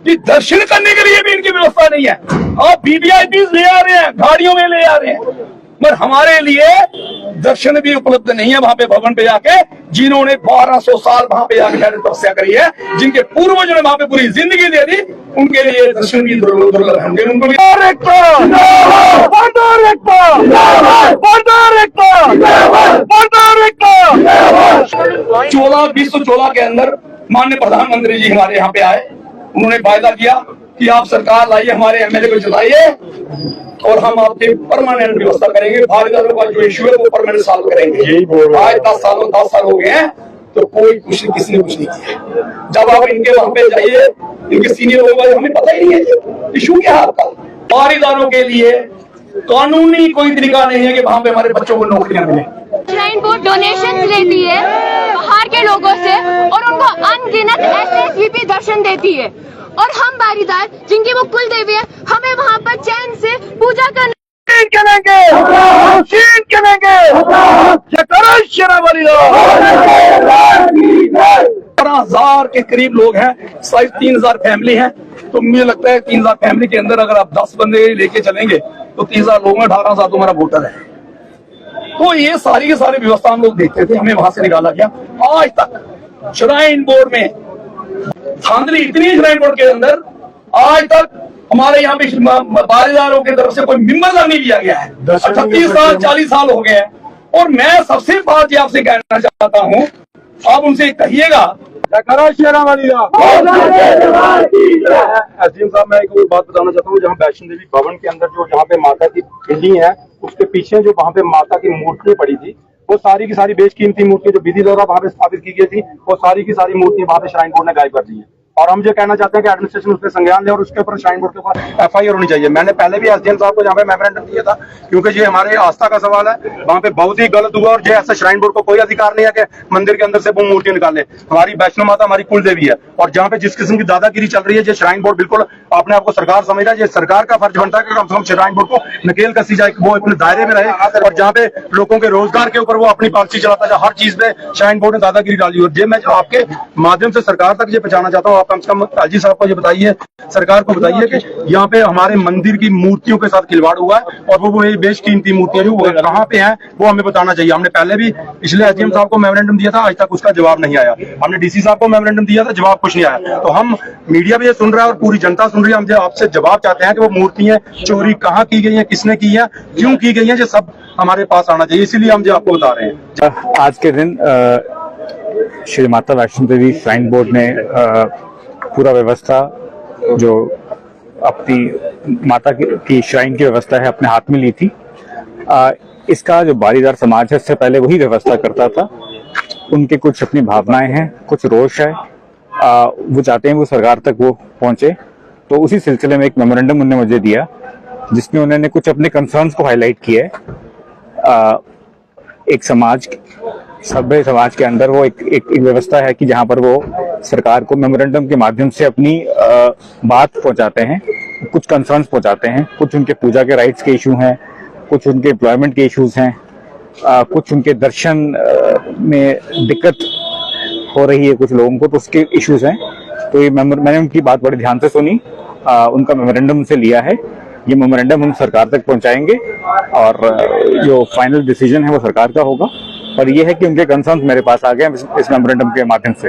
कि दर्शन करने के लिए भी इनकी व्यवस्था नहीं है। आप वीवीआईपी ले आ रहे हैं, गाड़ियों में ले आ रहे हैं, पर हमारे लिए दर्शन भी उपलब्ध नहीं है वहां पे भवन पे जाके। जिन्होंने 1200 साल वहां पे जाके तपस्या करी है, जिनके पूर्वजों ने वहां पे पूरी जिंदगी दे दी, उनके लिए दर्शन भी दुर्लभ है। उनको भी 14 के अंदर माननीय प्रधानमंत्री जी हमारे यहाँ पे आए। उन्होंने वायदा किया कि आप सरकार लाइए, हमारे एमएलए को जिताइए और हम आपकी परमानेंट व्यवस्था करेंगे। भागीदारों का जो इश्यू है वो परमानेंट सॉल्व करेंगे। आज 10 साल हो गए हैं तो कोई किसी ने कुछ नहीं किया। जब आप इनके वहां पे जाइए, इनके सीनियर लोग, हमें पता ही नहीं है इश्यू क्या है आपका। भागीदारों के लिए कानूनी कोई तरीका नहीं है कि वहां पे हमारे बच्चों को नौकरियां मिले। श्राइन बोर्ड डोनेशन लेती है बाहर के लोगों से और उनको अनगिनत एसएसवीपी दर्शन देती है, और हम बारीदार जिनकी वो कुल देवी है, हमें वहाँ पर चैन से पूजा करना हजार के करीब लोग हैं, 3000 फैमिली हैं। तो मुझे लगता है 3000 फैमिली के अंदर अगर आप 10 बंदे लेके चलेंगे तो 30,000 लोग में 18,000 तुम्हारा वोटर है। तो ये सारी की सारी व्यवस्था हम लोग देखते थे, हमें वहां से निकाला गया। आज तक श्राइन बोर्ड में धांधली इतनी, श्राइन बोर्ड के अंदर आज तक हमारे यहाँ पे बारीदारों की तरफ से कोई मेंबर नहीं दिया गया है। 38 साल 40 साल हो गए हैं। और मैं सबसे बात ये आपसे कहना चाहता हूँ, आप उनसे कहिएगा। एसडीएम साहब, मैं एक और बात बताना चाहता हूँ। जहाँ वैष्णो देवी भवन के अंदर जो जहाँ पे माता की पिंडी है, उसके पीछे जो वहाँ पे माता की मूर्तियां पड़ी थी, वो सारी की सारी बेशकीमती मूर्तियां जो विधि द्वारा वहाँ पे स्थापित की गई थी, वो सारी की सारी मूर्तियां वहाँ पे श्राइन बोर्ड ने गायब कर दी है। और हम ये कहना चाहते हैं कि एडमिनिस्ट्रेशन उसके संज्ञान ले और उसके ऊपर श्राइन बोर्ड के ऊपर एफआईआर होनी चाहिए। मैंने पहले भी एसडीएम साहब को यहाँ पे मेमोरेंडम दिया था, क्योंकि ये हमारे आस्था का सवाल है। वहाँ पे बहुत ही गलत हुआ, और ये ऐसा श्राइन बोर्ड को कोई अधिकार नहीं है कि मंदिर के अंदर से वो मूर्तियां निकाले। हमारी वैष्णो माता हमारी कुल देवी है, और जहाँ पे जिस किस्म की दादागिरी चल रही है, ये श्राइन बोर्ड बिल्कुल अपने आपको सरकार समझ रहा है। ये सरकार का फर्ज बनता है कि कम से कम श्राइन बोर्ड को नकेल कसी जाए, वो अपने दायरे में रहे, और जहाँ पे लोगों के रोजगार के ऊपर वो अपनी पॉलिसी चलाता है। हर चीज पे श्राइन बोर्ड ने दादागिरी डाली। और ये मैं आपके माध्यम से सरकार तक ये पहुंचाना चाहता हूँ। आप कम से कम काजी साहब को ये बताइए, सरकार को बताइए कि यहाँ पे हमारे मंदिर की मूर्तियों के साथ खिलवाड़ हुआ है, और वो बेशकीमती मूर्तियां जो कहाँ पे हैं वो हमें बताना चाहिए। हमने पहले भी पिछले एसडीएम साहब को मेमोरेंडम दिया था, आज तक उसका जवाब नहीं आया। हमने डीसी साहब को मेमोरेंडम दिया था, जवाब कुछ नहीं आया। तो हम मीडिया भी ये सुन रहा है और पूरी जनता सुन रही है। हम आपसे जवाब चाहते हैं कि वो मूर्तियां चोरी कहाँ की गई है, किसने की है, क्यों की गई है, ये सब हमारे पास आना चाहिए। इसीलिए हम आपको बता रहे हैं। आज के दिन श्री माता वैष्णो देवी श्राइन बोर्ड ने पूरा व्यवस्था जो अपनी माता की श्राइन की व्यवस्था है अपने हाथ में ली थी। इसका जो बारीदार समाज है, इससे पहले वही व्यवस्था करता था। उनके कुछ अपनी भावनाएं हैं, कुछ रोष है, वो चाहते हैं वो सरकार तक वो पहुंचे। तो उसी सिलसिले में एक मेमोरेंडम उन्होंने मुझे दिया, जिसमें उन्होंने कुछ अपने कंसर्न्स को हाईलाइट किया है। एक सभ्य समाज के अंदर वो एक व्यवस्था है कि जहां पर वो सरकार को मेमोरेंडम के माध्यम से अपनी बात पहुंचाते हैं, कुछ कंसर्न्स पहुंचाते हैं। कुछ उनके पूजा के राइट्स के इशू हैं, कुछ उनके एम्प्लॉयमेंट के इश्यूज हैं, कुछ उनके दर्शन में दिक्कत हो रही है कुछ लोगों को, तो उसके इश्यूज हैं। तो ये मैंने उनकी बात बड़े ध्यान से सुनी, उनका मेमोरेंडम से लिया है। ये मेमोरेंडम हम सरकार तक पहुंचाएंगे, और जो फाइनल डिसीजन है वो सरकार का होगा। पर यह है कि उनके कंसर्न्स मेरे पास आ गए इस मेमोरेंडम के माध्यम से।